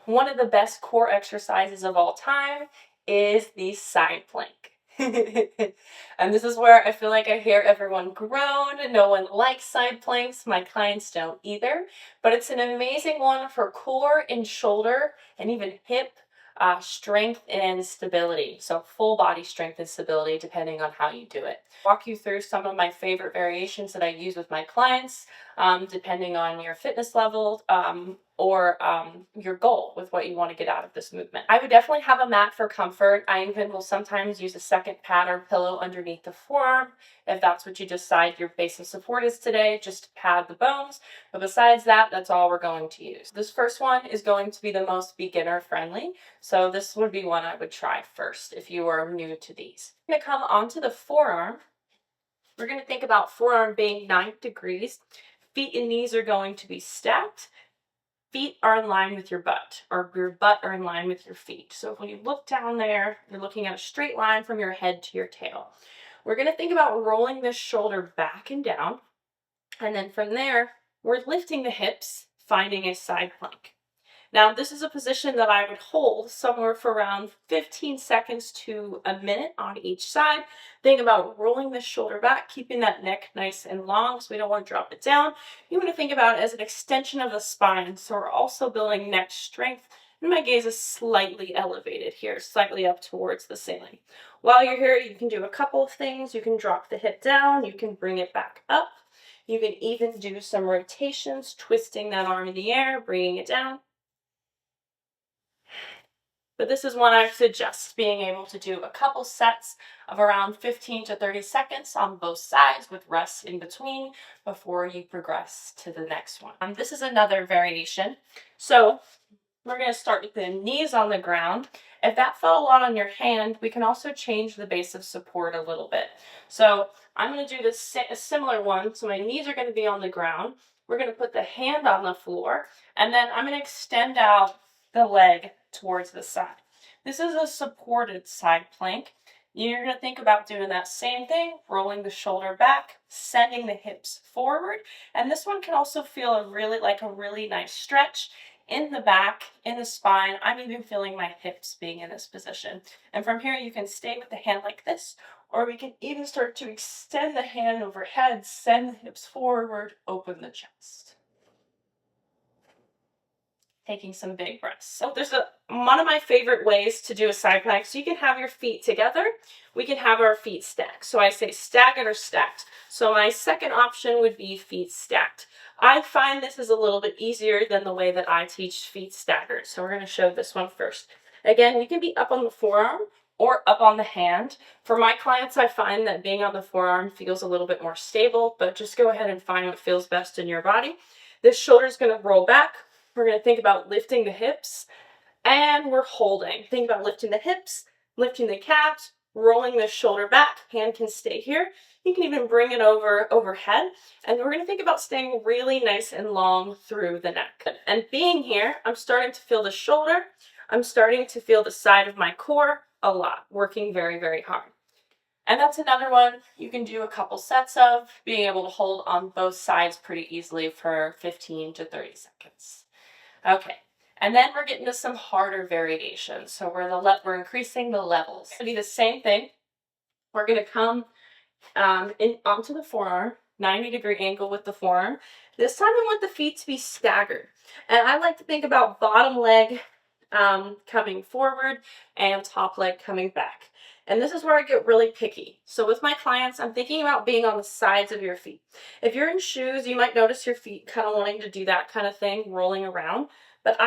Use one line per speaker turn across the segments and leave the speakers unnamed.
one of the best core exercises of all time is the side plank. And this is where I feel like I hear everyone groan. No one likes side planks. My clients don't either. But it's an amazing one for core and shoulder and even hip strength and stability. So full body strength and stability depending on how you do it. Walk you through some of my favorite variations that I use with my clients, depending on your fitness level or your goal with what you want to get out of this movement. I would definitely have a mat for comfort. I even will sometimes use a second pad or pillow underneath the forearm if that's what you decide your base of support is today, just to pad the bones. But besides that, that's all we're going to use. This first one is going to be the most beginner friendly. So this would be one I would try first if you are new to these. I'm going to come onto the forearm. We're going to think about forearm being 90 degrees. Feet and knees are going to be stacked. Feet are in line with your butt, or your butt are in line with your feet. So when you look down there, you're looking at a straight line from your head to your tail. We're going to think about rolling this shoulder back and down. And then from there, we're lifting the hips, finding a side plank. Now, this is a position that I would hold somewhere for around 15 seconds to a minute on each side. Think about rolling the shoulder back, keeping that neck nice and long so we don't want to drop it down. You want to think about it as an extension of the spine. So we're also building neck strength. And my gaze is slightly elevated here, slightly up towards the ceiling. While you're here, you can do a couple of things. You can drop the hip down. You can bring it back up. You can even do some rotations, twisting that arm in the air, bringing it down. But this is one I suggest being able to do a couple sets of around 15 to 30 seconds on both sides with rest in between before you progress to the next one. This is another variation. So we're going to start with the knees on the ground. If that felt a lot on your hand, we can also change the base of support a little bit. So I'm going to do a similar one. So my knees are going to be on the ground. We're going to put the hand on the floor, and then I'm going to extend out the leg towards the side. This is a supported side plank. You're going to think about doing that same thing, rolling the shoulder back, sending the hips forward. And this one can also feel like a really nice stretch in the back, in the spine. I'm even feeling my hips being in this position. And from here, you can stay with the hand like this, or we can even start to extend the hand overhead, send the hips forward, open the chest. Taking some big breaths. So there's one of my favorite ways to do a side plank. So you can have your feet together. We can have our feet stacked. So I say staggered or stacked. So my second option would be feet stacked. I find this is a little bit easier than the way that I teach feet staggered. So we're going to show this one first. Again, you can be up on the forearm or up on the hand. For my clients, I find that being on the forearm feels a little bit more stable, but just go ahead and find what feels best in your body. This shoulder is going to roll back. We're going to think about lifting the hips, and we're holding. Think about lifting the hips, lifting the calves, rolling the shoulder back. Hand can stay here. You can even bring it overhead. And we're going to think about staying really nice and long through the neck. And being here, I'm starting to feel the shoulder. I'm starting to feel the side of my core a lot, working very, very hard. And that's another one you can do a couple sets of, being able to hold on both sides pretty easily for 15 to 30 seconds. Okay, and then we're getting to some harder variations. So we're increasing the levels. It's going to be the same thing. We're going to come onto the forearm, 90-degree angle with the forearm. This time I want the feet to be staggered. And I like to think about bottom leg coming forward and top leg coming back. And this is where I get really picky. So with my clients, I'm thinking about being on the sides of your feet. If you're in shoes, you might notice your feet kind of wanting to do that kind of thing, rolling around. But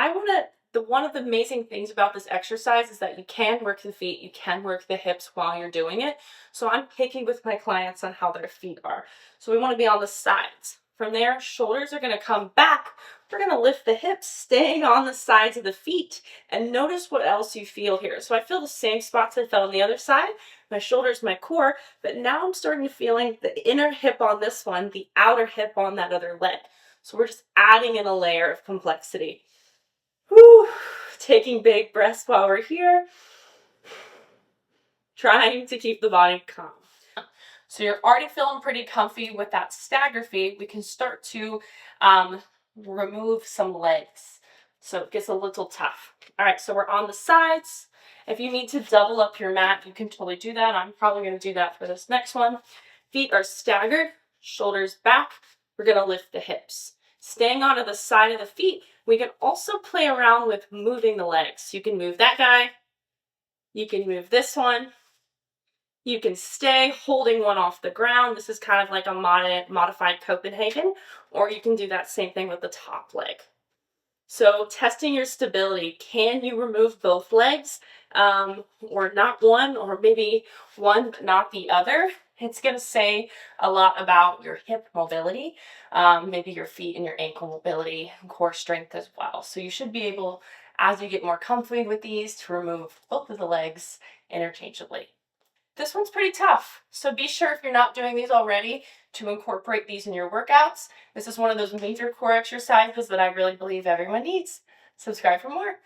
one of the amazing things about this exercise is that you can work the feet, you can work the hips while you're doing it. So I'm picky with my clients on how their feet are. So we want to be on the sides. From there, shoulders are going to come back. We're going to lift the hips, staying on the sides of the feet, and notice what else you feel here. So I feel the same spots I felt on the other side, my shoulders, my core, but now I'm starting to feeling the inner hip on this one, the outer hip on that other leg. So we're just adding in a layer of complexity. Whew. Taking big breaths while we're here. Trying to keep the body calm. So you're already feeling pretty comfy with that stagger feet. We can start to remove some legs. So it gets a little tough. All right, so we're on the sides. If you need to double up your mat, you can totally do that. I'm probably going to do that for this next one. Feet are staggered, shoulders back. We're going to lift the hips. Staying onto the side of the feet, we can also play around with moving the legs. You can move that guy. You can move this one. You can stay holding one off the ground. This is kind of like a modified Copenhagen, or you can do that same thing with the top leg. So testing your stability, can you remove both legs or not one, or maybe one but not the other? It's going to say a lot about your hip mobility, maybe your feet and your ankle mobility, and core strength as well. So you should be able, as you get more comfy with these, to remove both of the legs interchangeably. This one's pretty tough, so be sure if you're not doing these already to incorporate these in your workouts. This is one of those major core exercises that I really believe everyone needs. Subscribe for more.